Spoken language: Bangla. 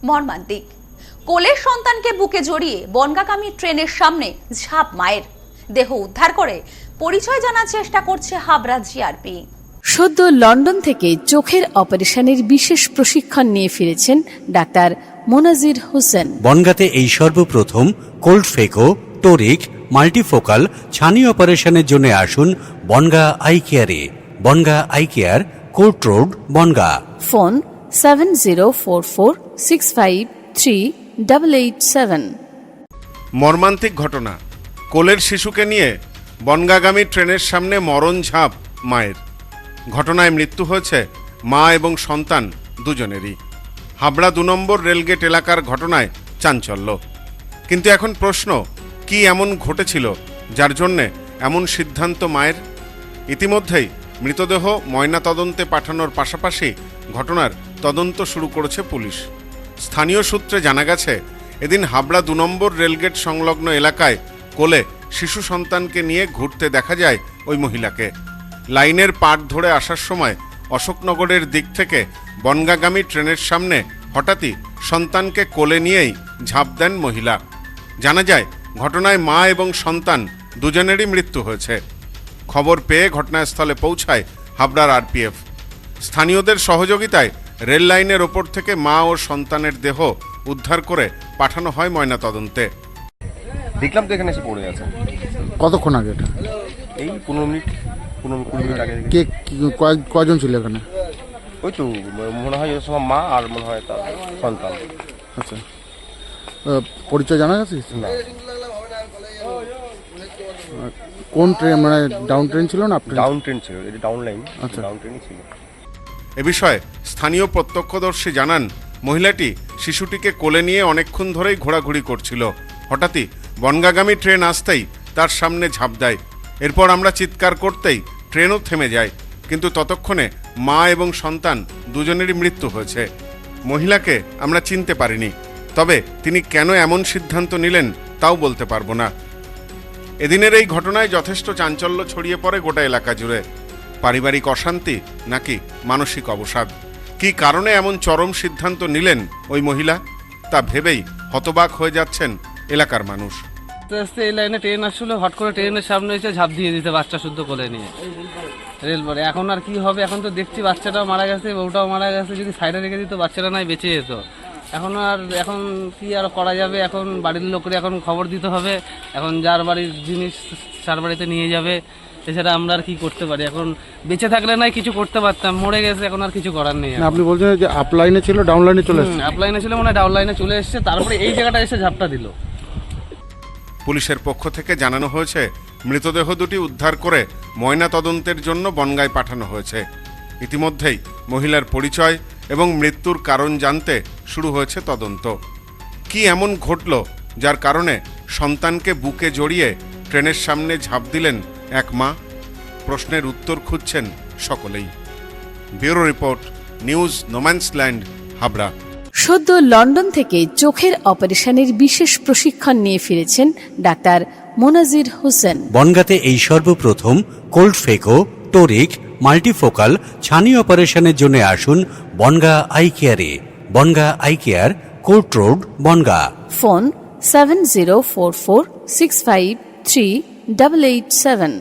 মর্মান্তিক। কোলের সন্তানকে বুকে জড়িয়ে বনগাগামী ট্রেনের সামনে ঝাঁপ মায়ের। দেহ উদ্ধার করে পরিচয় জানার চেষ্টা করছে হাবড়া জিআরপি। সদ্য লন্ডন থেকে চোখের অপারেশনের বিশেষ প্রশিক্ষণ নিয়ে ফিরেছেন ডাক্তার মোনাজির হোসেন। বনগাঁতে এই সর্বপ্রথম কোল্ড ফেকো, টোরিক, মাল্টিফোকাল ছানি অপারেশনের জন্য আসুন বনগাঁ আই কেয়ারে। Bongaon eye care, court road, Bongaon. Phone 7044653887। মর্মান্তিক ঘটনা। কোলের শিশুকে নিয়ে বনগাঁগামী ট্রেনের সামনে মরণ ঝাঁপ মায়ের। ঘটনায় মৃত্যু হয়েছে মা এবং সন্তান দুজনেরই। হাবড়া ২ নম্বর রেলগেট এলাকার ঘটনায় চাঞ্চল্য। কিন্তু এখন প্রশ্ন, কি এমন ঘটেছিল যার জন্যে এমন সিদ্ধান্ত মায়ের? ইতিমধ্যেই মৃতদেহ ময়নাতদন্তে পাঠানোর পাশাপাশি ঘটনার তদন্ত শুরু করেছে পুলিশ। স্থানীয় সূত্রে জানা গেছে, এদিন হাবড়া ২ নম্বর রেলগেট সংলগ্ন এলাকায় কোলে শিশু সন্তানকে নিয়ে ঘুরতে দেখা যায় ওই মহিলাকে। লাইনের পাট ধরে আসার সময় অশোকনগরের দিক থেকে বনগাঁগামী ট্রেনের সামনে হঠাৎই সন্তানকে কোলে নিয়েই ঝাঁপ দেন মহিলা। জানা যায়, ঘটনায় মা এবং সন্তান দুজনেরই মৃত্যু হয়েছে। খবর পেয়ে ঘটনাস্থলে পৌঁছায় হাবড়ার আরপিএফ। স্থানীয়দের সহযোগিতায় রেল লাইনের ওপর থেকে মা ও সন্তানের দেহ উদ্ধার করে পাঠানো হয় ময়নাতদন্তে। দেখলাম তো এখানে এসে পড়ে আছে। কতক্ষণ আগে এটা? এই 15 মিনিট 20 মিনিট আগে। কে কয়জন ছিল এখানে? ওই তো মনে হয় সব মা আর মনে হয় তার সন্তান। আচ্ছা, পরিচয় জানা গেছে না। কোন ট্রেন, মানে ডাউন ট্রেন ছিল না? ডাউন ট্রেন ছিল, এটা ডাউন লাইন। আচ্ছা, ডাউন ট্রেনই ছিল। এ বিষয়ে স্থানীয় প্রত্যক্ষদর্শী জানান, মহিলাটি শিশুটিকে কোলে নিয়ে অনেকক্ষণ ধরেই ঘোরাঘুরি করছিল। হঠাৎই বনগাঁগামী ট্রেন আসতেই তার সামনে ঝাঁপ দেয়। এরপর আমরা চিৎকার করতেই ট্রেনও থেমে যায়। কিন্তু ততক্ষণে মা এবং সন্তান দুজনেরই মৃত্যু হয়েছে। মহিলাকে আমরা চিনতে পারিনি, তবে তিনি কেন এমন সিদ্ধান্ত নিলেন তাও বলতে পারবো না। এদিনের এই ঘটনায় যথেষ্ট চাঞ্চল্য ছড়িয়ে পড়ে গোটা এলাকা জুড়ে। পারিবারিক অশান্তি নাকি মানসিক অবসাদ? কী কারণে এমন চরম সিদ্ধান্ত নিলেন ওই মহিলা, তা ভেবেই হতবাক হয়ে যাচ্ছেন এলাকার মানুষ। এই লাইনে ট্রেন আসছিল, হট করে ট্রেনের সামনে এসে ঝাঁপ দিয়ে দিতে বাচ্চা শুদ্ধ কোলে নিয়ে রেলপরে। এখন আর কি হবে? এখন তো দেখছি বাচ্চাটাও মারা গেছে, বউটাও মারা গেছে। যদি সাইডে রেখে দিত বাচ্চাটা নাই বেঁচে যেত। এখন কি আর করা যাবে? এখন বাড়ির লোকের এখন খবর দিতে হবে। এখন যার বাড়ির জিনিস তার বাড়িতে নিয়ে যাবে। এছাড়া আমরা আর কি করতে পারি? এখন বেঁচে থাকলে নাই কিছু করতে পারতাম, মরে গেছে, এখন আর কিছু করার নেই। আপনি বলছেন যে আপ লাইনে ছিল, ডাউন লাইনে চলে এসেছে? আপ লাইনে ছিল, মানে ডাউন লাইনে চলে এসেছে, তারপরে এই জায়গাটা এসে ঝাপটা দিল। পুলিশের পক্ষ থেকে জানানো হয়েছে, মৃতদেহ দুটি উদ্ধার করে ময়নাতদন্তের জন্য বনগাঁয় পাঠানো হয়েছে। ইতিমধ্যেই মহিলার পরিচয় এবং মৃত্যুর কারণ জানতে শুরু হয়েছে তদন্ত। কি এমন ঘটল যার কারণে সন্তানকে বুকে জড়িয়ে ট্রেনের সামনে ঝাঁপ দিলেন এক মা? প্রশ্নের উত্তর খুঁজছেন সকলেই। Bureau report, news no man's land, Habra. সদ্য লন্ডন থেকে চোখের অপারেশনের বিশেষ প্রশিক্ষণ নিয়ে ফিরেছেন ডাক্তার মোনাজির হোসেন। বনগাঁতে এই সর্বপ্রথম কোল্ড ফেকো, টোরিক, মাল্টিফোকাল ছানি অপারেশনের জন্য আসুন বনগাঁ আই কেয়ারে। Bongaon eye care, court road, Bongaon. Phone 7044653887।